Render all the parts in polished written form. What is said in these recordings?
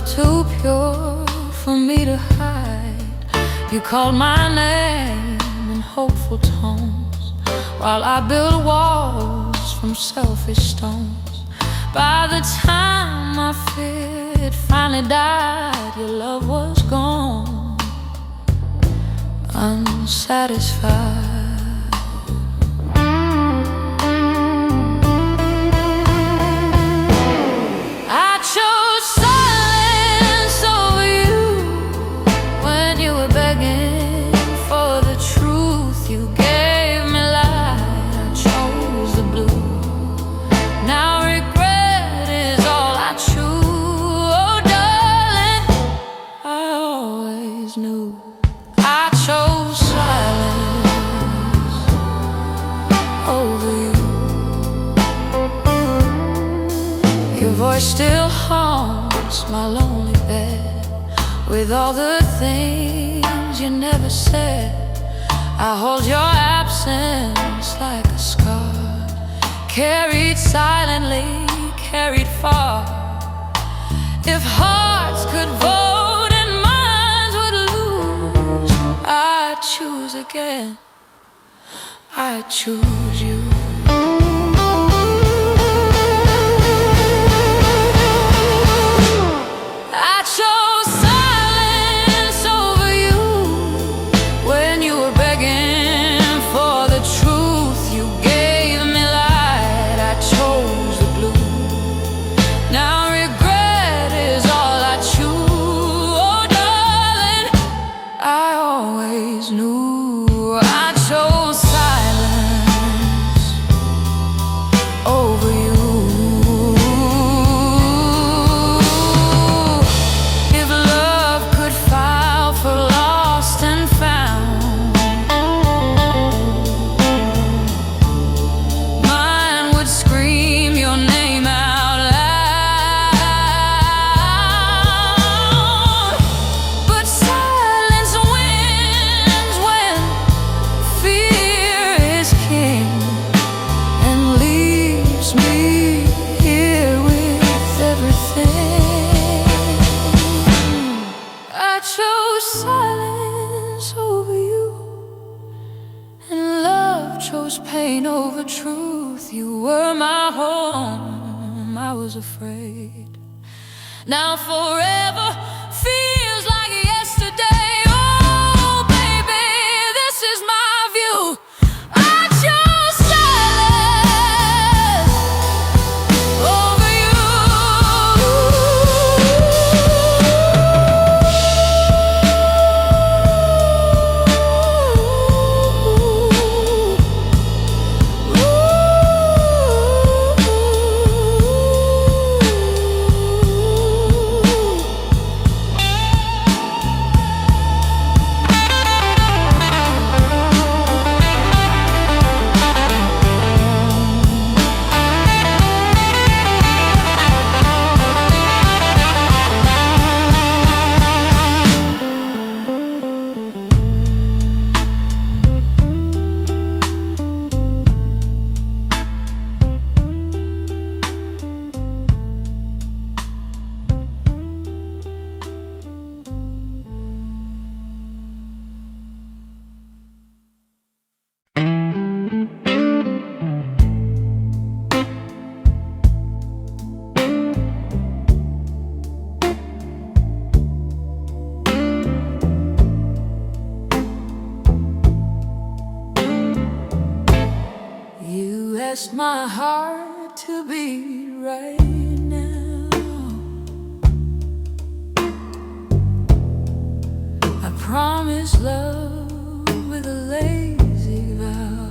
love too pure for me to hide. You called my name in hopeful tones, while I built walls from selfish stones. By the time I feared it finally died, your love was gone, unsatisfied. Your voice still haunts my lonely bed, with all the things you never said. I hold your absence like a scar, carried silently, carried far. If hearts could vote and minds would lose, I'd choose again, I'd choose you. Silence over you, and love chose pain over truth. You were my home, I was afraid. Now forever feels like yesterday. Oh baby, this is my view. I chose silence over you. Asked my heart to beat right now. I promise love with a lazy vow.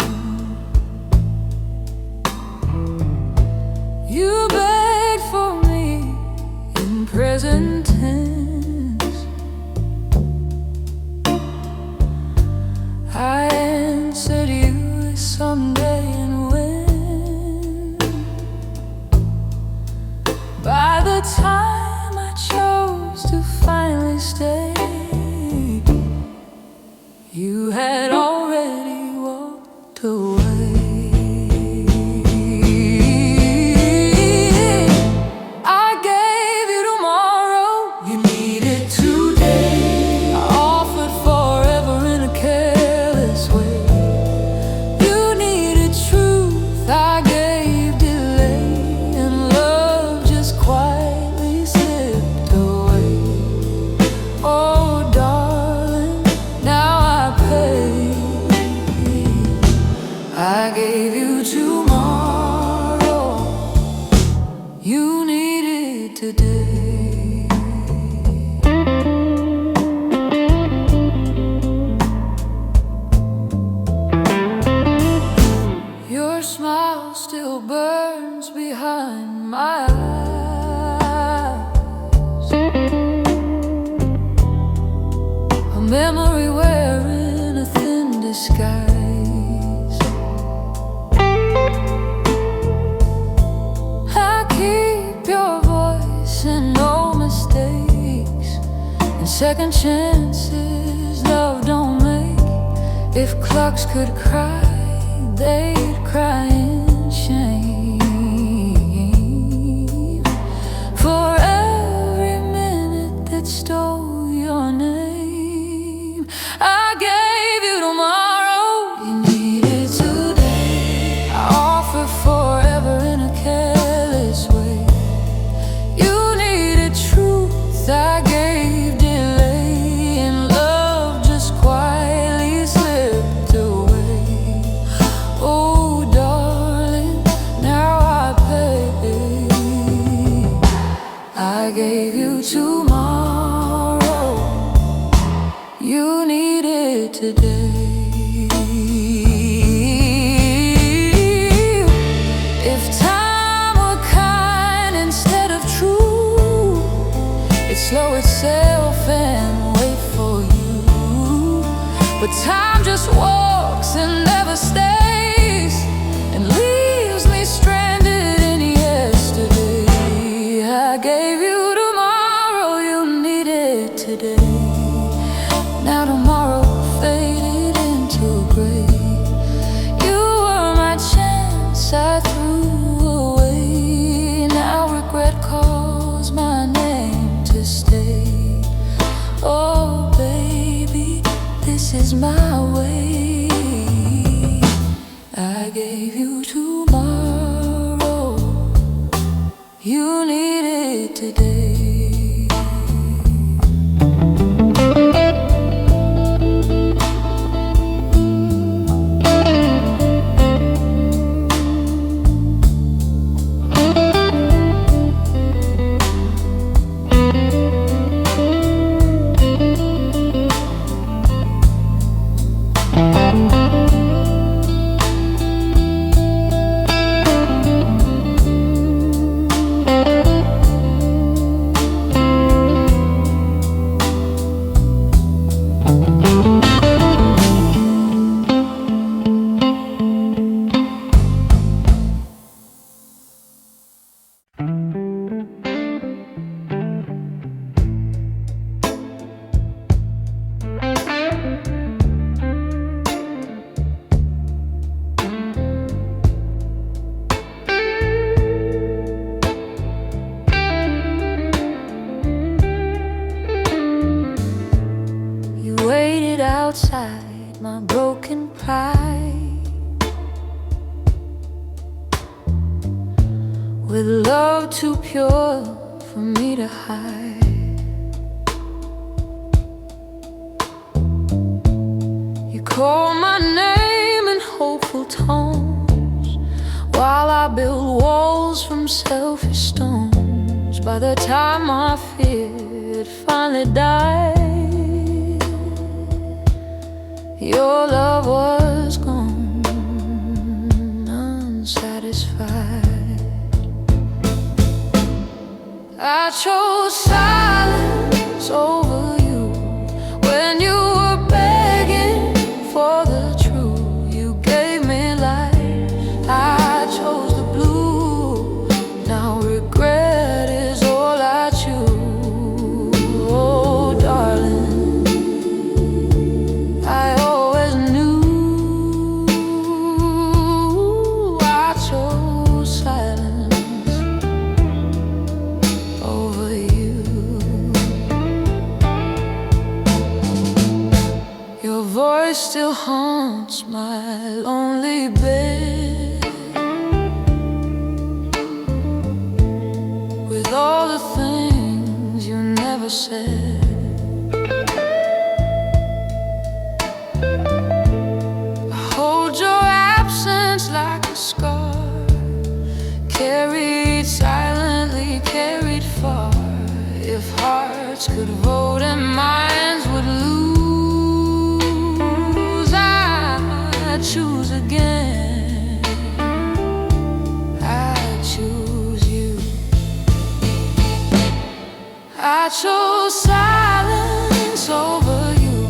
You begged for me in present tense. I answered you someday, and by the time I chose to finally stay, you had already walked away. I gave you tomorrow, worry wearing a thin disguise. I keep your voice and no mistakes, and second chances love don't make. If clocks could cry, they'd cry in shame. For every minute that stole your name, I gave you tomorrow, you needed today. I offer forever in a careless way. You needed truth, I gave delay, and love just quietly slipped away. Oh darling, now I pay. I gave you tomorrow, you need it today. If time were kind instead of true, it'd slow itself and wait for you. But time just walks and never stays, and leaves me stranded in yesterday. I gave you tomorrow, you need it today. Now tomorrow faded into gray. You were my chance I threw away. Now regret calls my name to stay. Oh baby, this is my way. I gave you tomorrow, you need it today. Outside my broken pride, with love too pure for me to hide. You call my name in hopeful tones, while I build walls from selfish stones. By the time my fear had finally died, your love was gone, unsatisfied. I chose silence over you when you were begging for the truth. You gave me life, I chose the blue. Now regret is all I choose. Oh darling, I always knew. I chose silence over you. Your voice still haunts my lonely bed, with all the things you never said. Like a scar, carried silently, carried far. If hearts could vote and minds would lose, I'd choose again. I'd choose you. I chose silence over you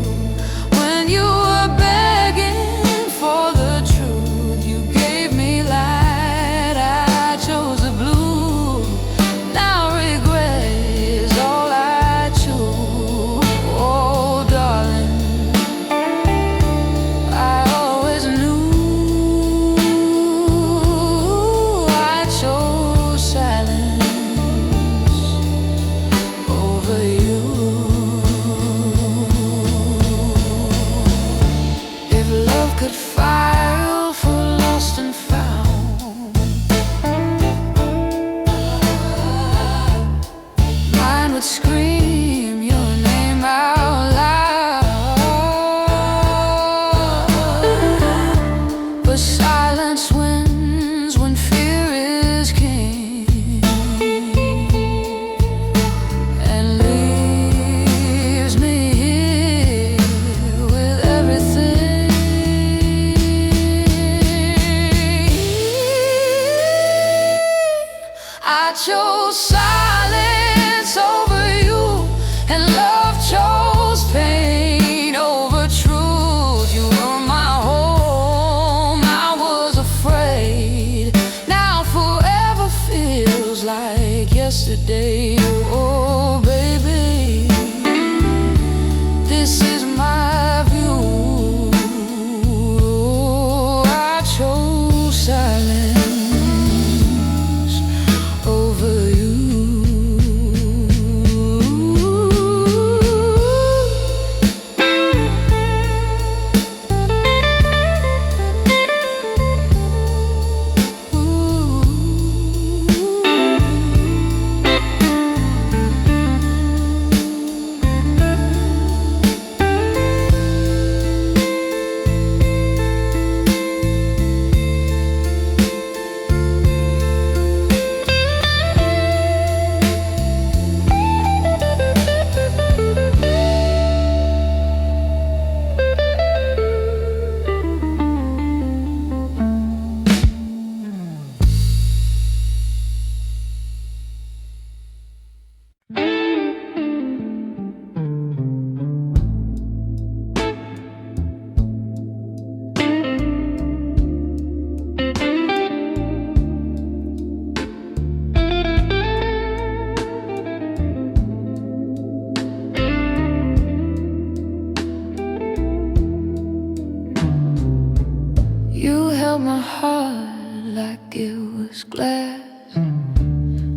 held my heart like it was glass.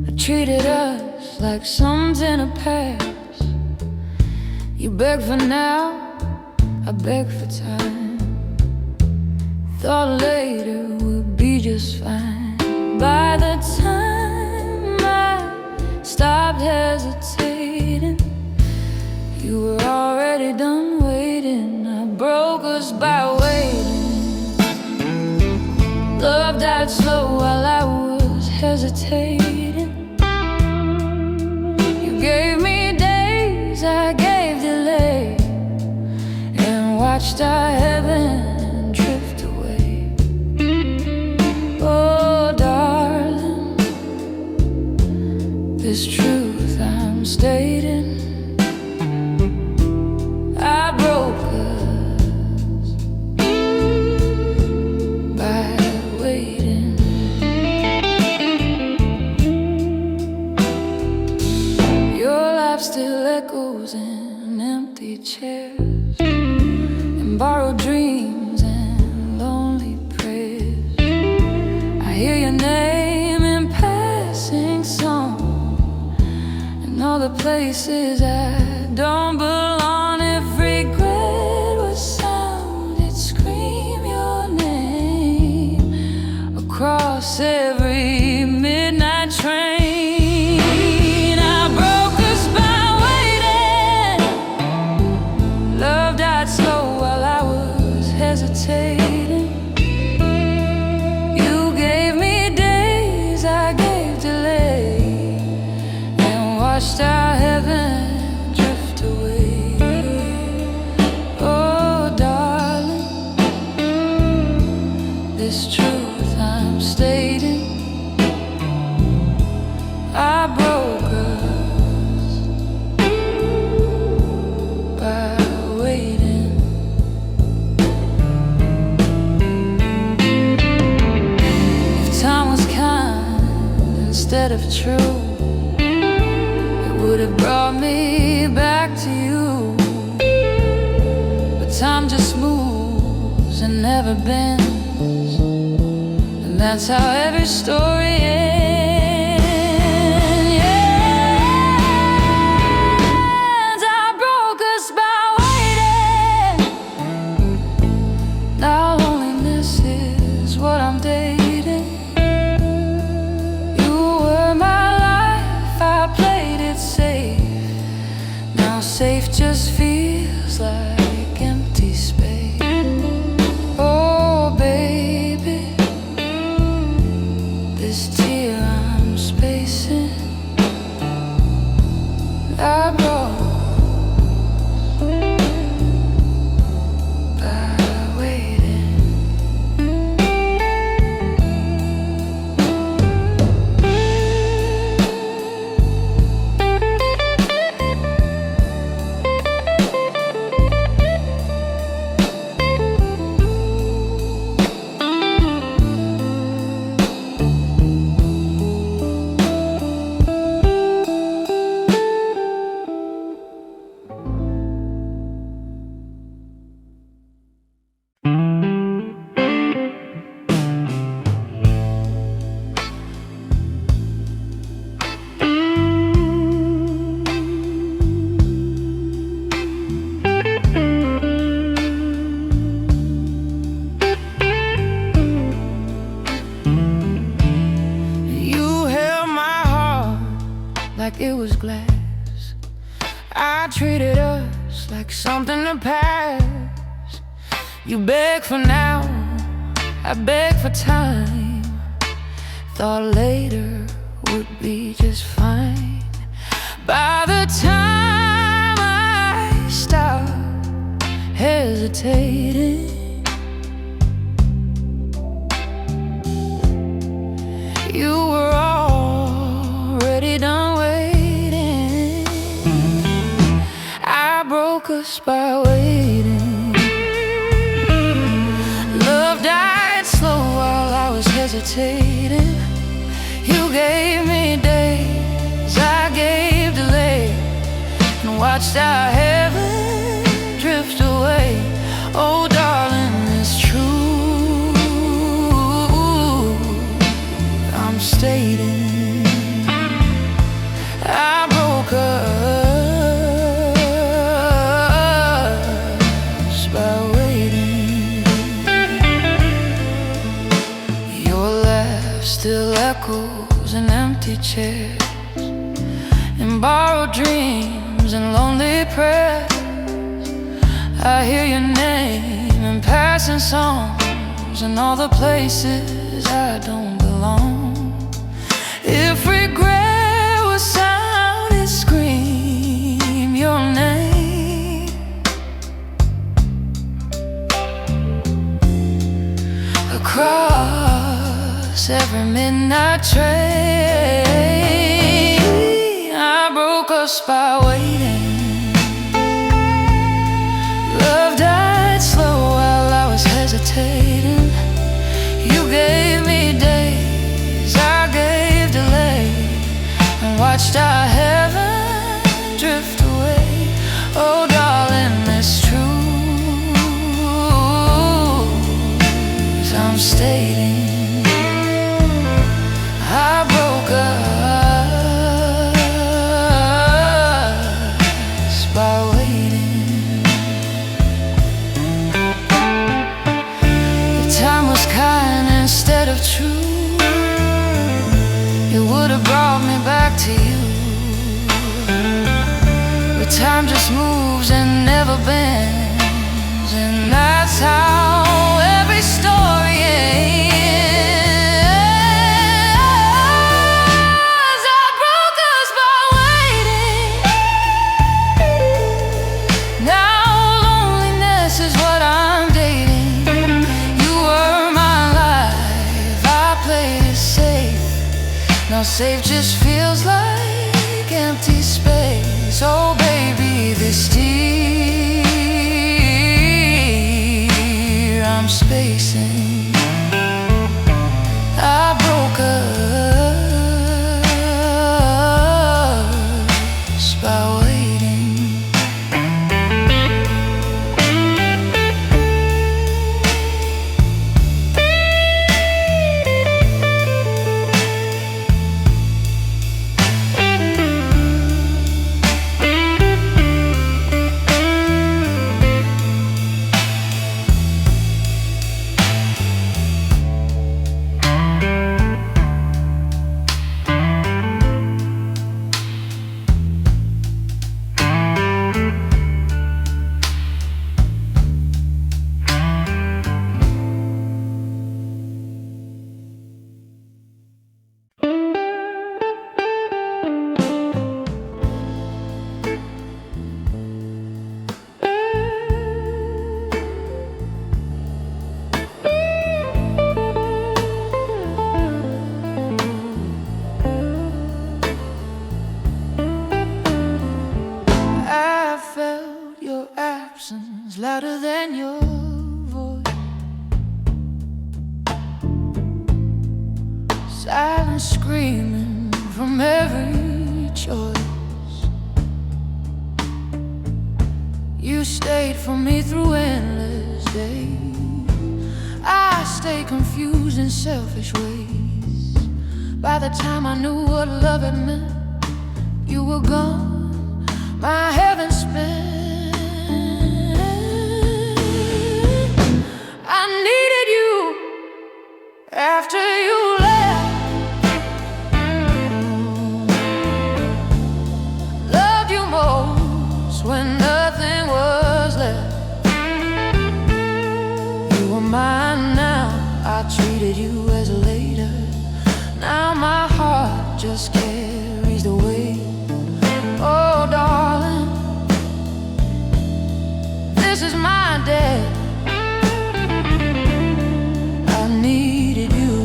I treated us like something to pass. You beg for now, I beg for time. Thought later would be just fine. By the time I stopped hesitating, you were already done waiting. I broke us by waiting. Love died slow while I was hesitating. You gave me days, I gave delay, and watched our heaven drift away. Oh darling, this truth I'm stating, I broke us by waiting. Your laugh still echoes in empty chairs, and borrowed dreams and lonely prayers. I hear your name in passing song, and all the places I don't belong. If regret was sound, it'd scream your name across every midnight train. I broke us by waiting. Love died slow while I was hesitating. You gave me days, I gave delay, and watched our heaven drift away. Oh darling, this truth I'm stating, I broke us by waiting. If time was kind instead of true, would have brought me back to you. But time just moves and never bends, and that's how every story ends. I broke us by waiting. Now loneliness is what I'm dating. You were my life, I played it safe. Now safe just feels like empty space. Oh baby, this tear I'm spacing, I broke by waiting. Like it was glass. I treated us like something to pass. You beg for now, I beg for time. Thought later would be just fine. By the time I stopped hesitating, you were already done waiting. I broke us by waiting. Love died slow while I was hesitating. You gave me days, I gave delay, and watched our heaven drift away. Oh darling, it's true, by waiting. Your laugh still echoes in empty chairs, in borrowed dreams and lonely prayers. I hear your name in passing songs, in all the places I don't belong. If regret was sound, it'd scream your name. Across every midnight train, I broke us by waiting. Love died slow while I was hesitating. You gave me days, I gave delay, and watched our heaven drift away. Oh darling, it's true, as I'm stating, I broke us by waiting. The time was kind instead of true. It would have brought me back to you. But time just moves and never bends, and that's how every story ends. I broke us by waiting. Now loneliness is what I'm dating. You were my life, I played it safe. Now safe just feels like empty space. Oh baby, this tear I'm spacing, I broke us by waiting. Louder than your voice, silence screaming from every choice. You stayed for me through endless days. I stayed confused in selfish ways. By the time I knew what love had meant, you were gone, my heaven spent. I needed you after you left. Loved you most when nothing was left. You were mine now, I treated you as a later. Now my heart just carries the weight. Oh darling, this is my day. Needed you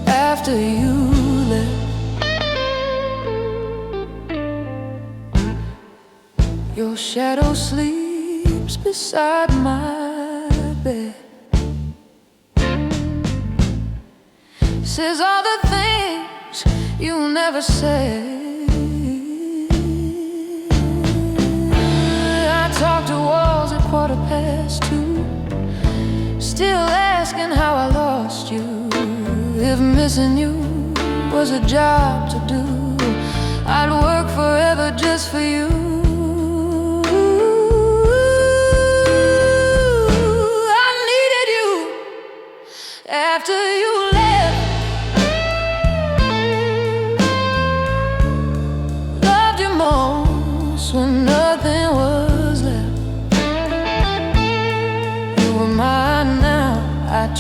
after you left. Your shadow sleeps beside my bed, says all the things you never said. I talk to walls at 2:15, still asking how I lost you. If missing you was a job to do, I'd work forever just for you.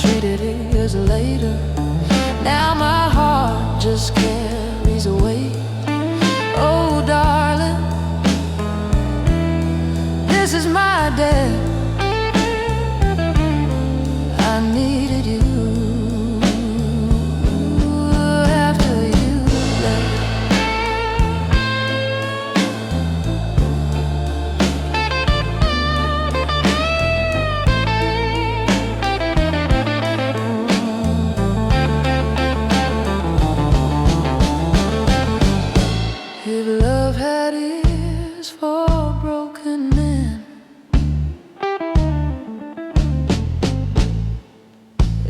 treated years later. Now my heart just carries a weight. Oh darling, this is my debt. I needed you after you left. If love had ears for broken men,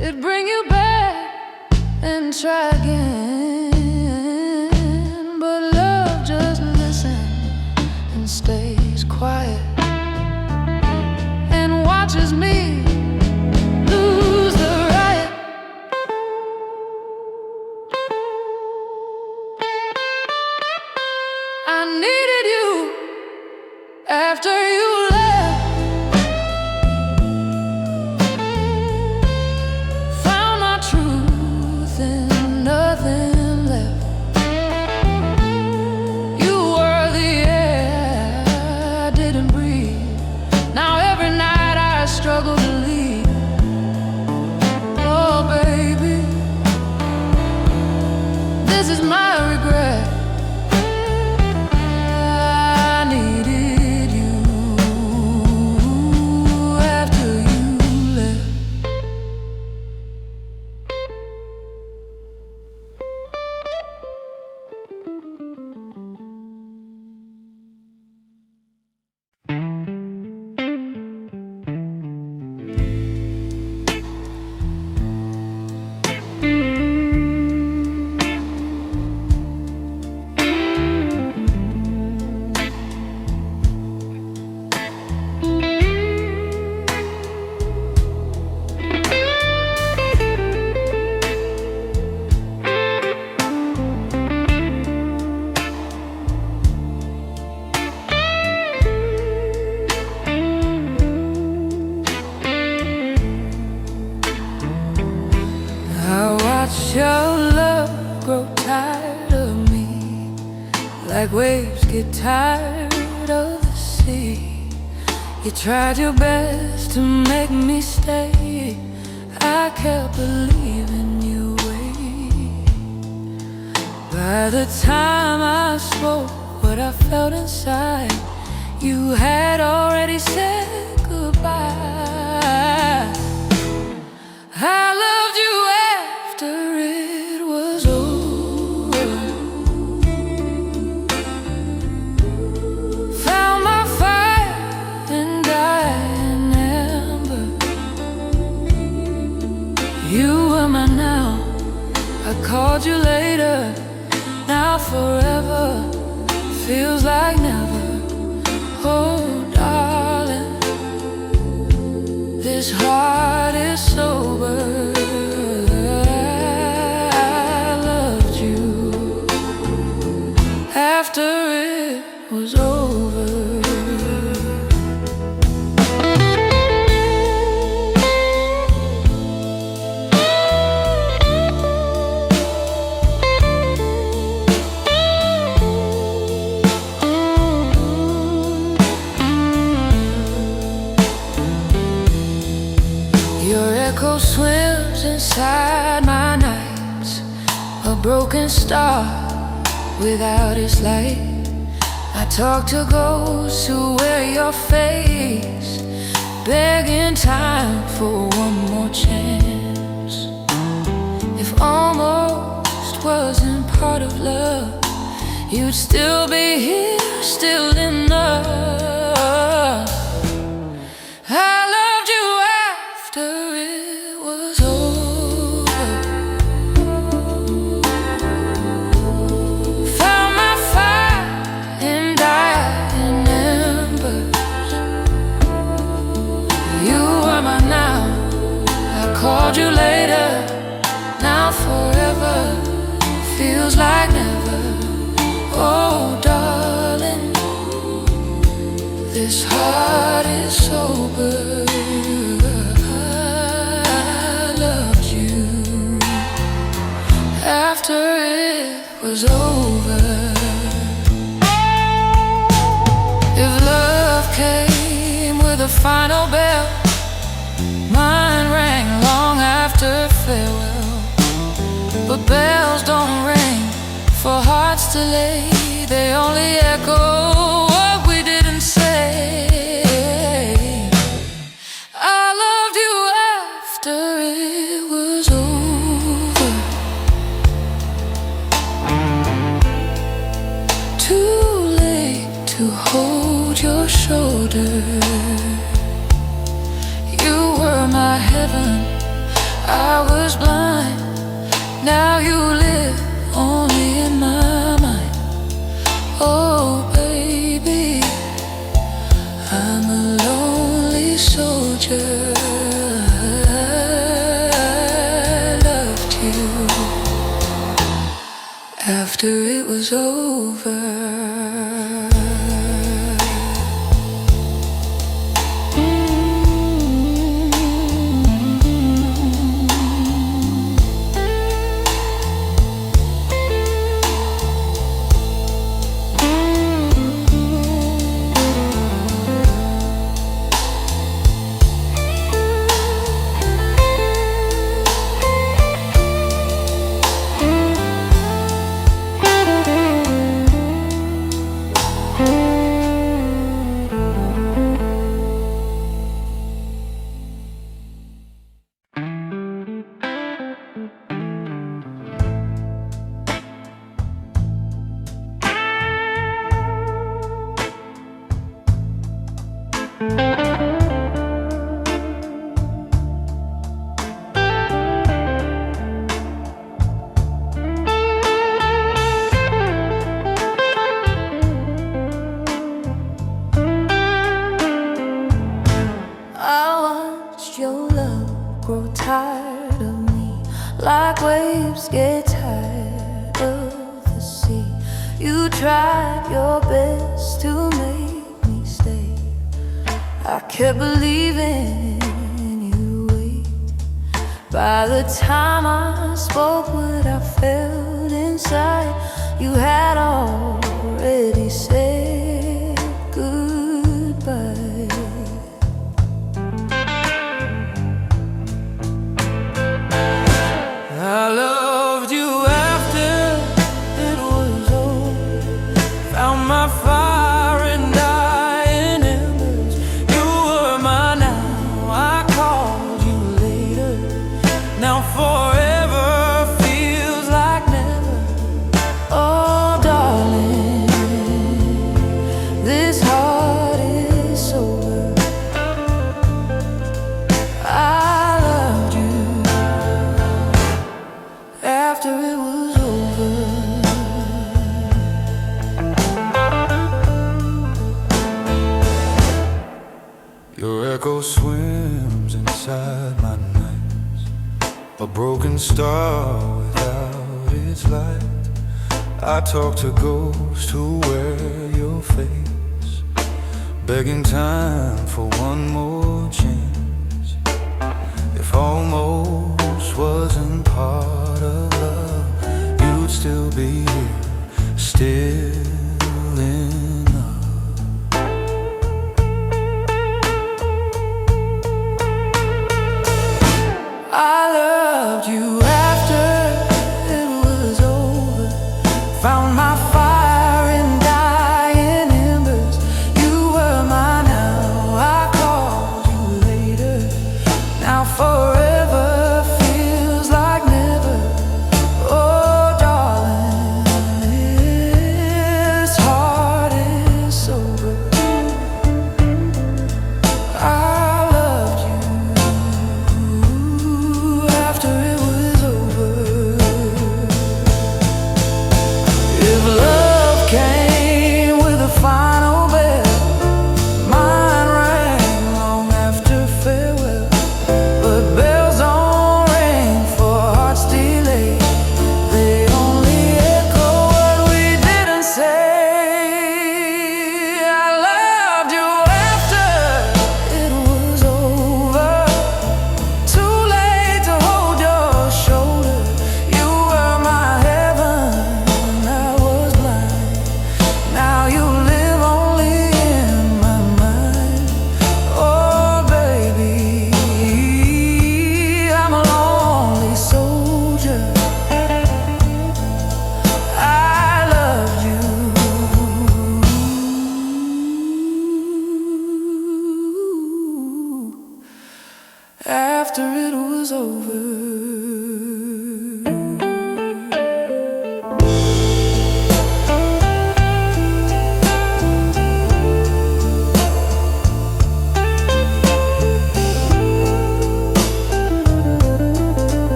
it'd bring you back and try again. But love just listens and stays quiet and watches me lose the riot. I needed you after you left. Found my truth and nothing left. You were the air I didn't breathe. Now every night I struggle to leave. Oh baby, this is my regret. Your love grow tired of me, like waves get tired of the sea. You tried your best to make me stay. I kept believing you way. By the time I spoke what I felt inside, you had already said goodbye. I loved you after it was over. Found my fire and died in ember. You were my now, I called you later. Now forever feels like never. Oh darling, this heart is sober. After it was over. Your echo swims inside my nights, a broken star without its light. I talk to ghosts who wear your face, begging time for one more chance. If almost wasn't part of love, you'd still be here, still in love. I loved you after it was over. Found my fire and died in embers. You were my now, I called you later. Now forever feels like never. Oh darling, this heart is sober. I was over. If love came with a final bell, mine rang long after farewell. But bells don't ring for hearts delayed, they only echo what we didn't say. I loved you after it was over. Too late to hold your shoulder. You were my heaven, I was blind. Now you live only in my mind. Oh baby, I'm a lonely soldier. I loved you after it was over. Grow tired of me, like waves get tired of the sea. You tried your best to make me stay. I kept believing you'd wait. By the time I spoke what I felt inside, you had already said goodbye. I loved you after it was over. Found my fire and dying embers. You were mine, now I called you later. Now forever feels like never. Oh darling, this heart is sober. After it was over. Your echo swims inside my nights, a broken star without its light. I talk to ghosts who wear your face, begging time for one more chance. If almost wasn't part of love, you'd still be here, still in love. I loved you after it was over. Found my fire in dying embers. You were mine, now I call after it was over.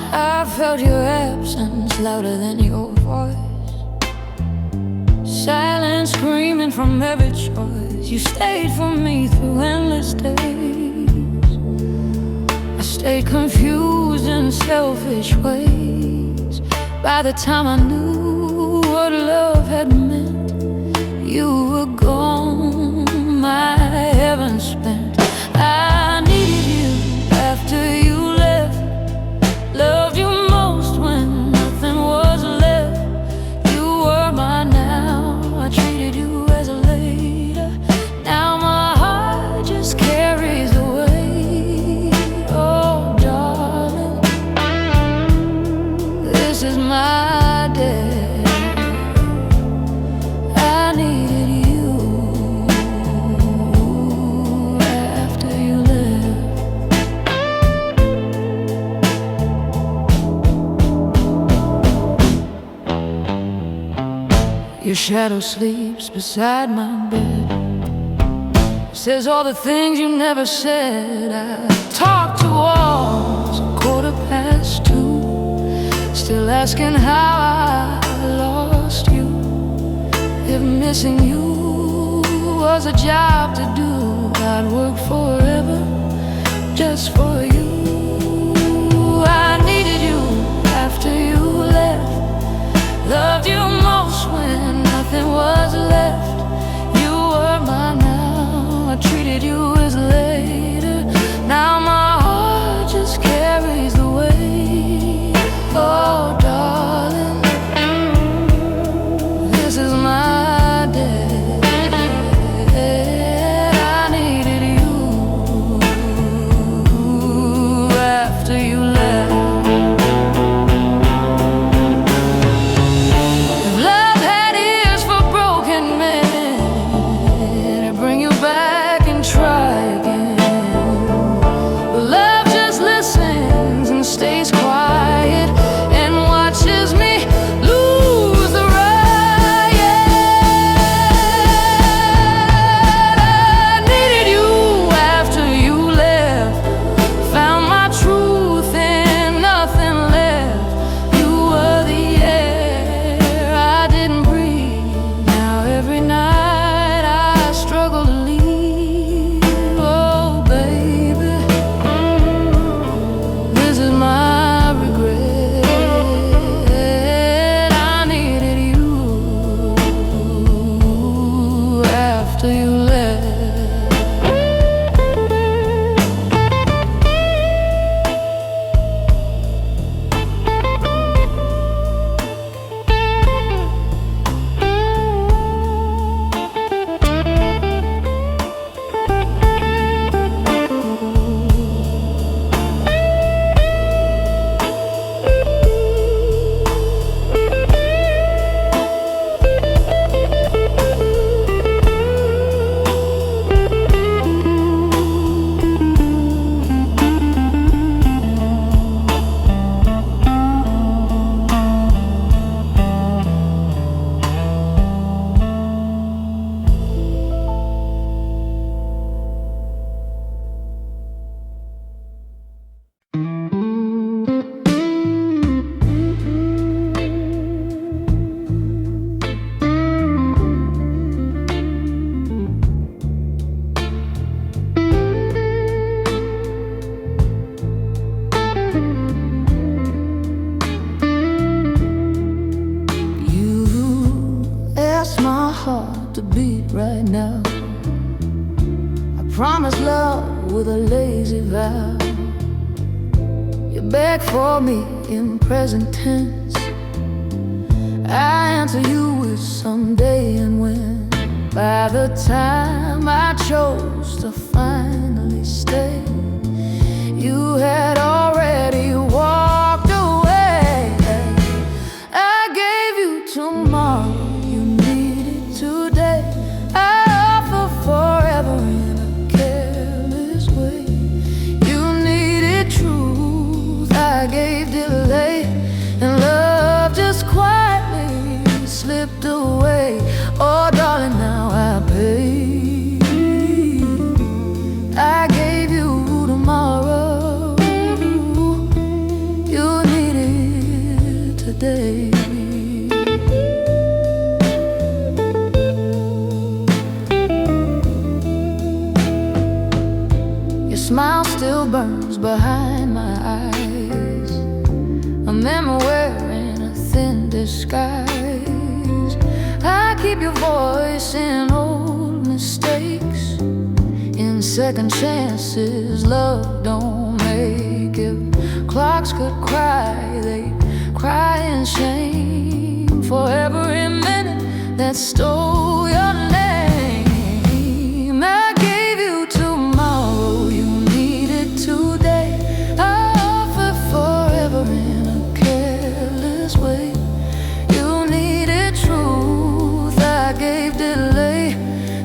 I felt your absence louder than your voice, silent screaming from every choice. You stayed for me through endless days. I stayed confused in selfish ways. By the time I knew what love had meant, you were gone, my heaven spent. I needed you after you left, loved you most when nothing was left. You were mine now, I treated you as a later. Now my heart just carries the weight. Oh darling, this is my day. I needed you after you left. Your shadow sleeps beside my bed, says all the things you never said. I talk to walls 2:15, still asking how I lost you. If missing you was a job to do, I'd work forever just for you. I needed you after you left, loved you most when nothing was left. You were mine now, I treated you as later. Now my heart just carries the weight. Oh darling, this is my day. I needed you after you left. Stays quiet and watches me lose the riot. I needed you after you left, found my truth in nothing left. You were the air I didn't breathe. Now every night I struggle to leave. Oh baby, this is my regret. I needed you after you left. promised love with a lazy vow. You beg for me in present tense. I answer you with someday and when. By the time I chose to finally stay, you had already walked away. I gave you tomorrow, you needed today. I offer forever in a careless way. You needed truth, I gave delay, and love just quietly slipped away. Oh darling, now I pay. I gave you tomorrow, you needed today. Your smile still burns behind my eyes, a memory wearing a thin disguise. I keep your voice in old mistakes, in second chances love don't make. If clocks could cry, they'd cry in shame for every minute that stole your name. I gave you tomorrow, you needed today. I offer forever in a careless way. You needed truth, I gave delay,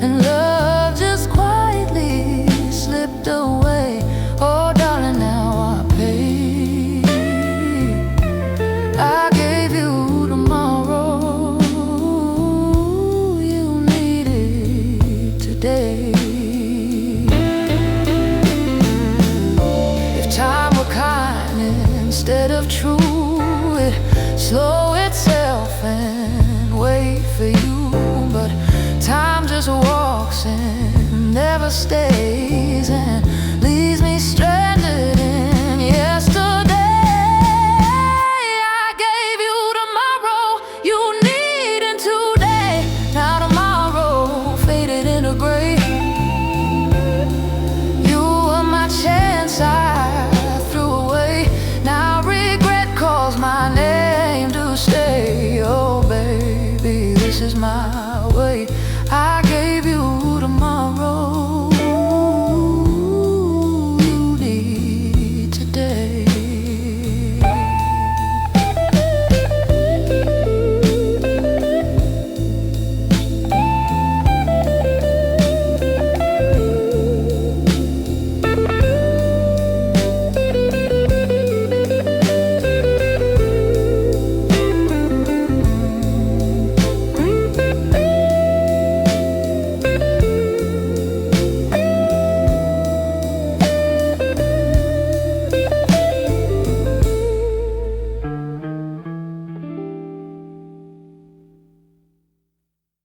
and love just quietly slipped away. Oh darling, now I pay. I gave you tomorrow, you needed today. If time were kind instead of true, it'd slow itself and wait for you. But time just walks and never stays, and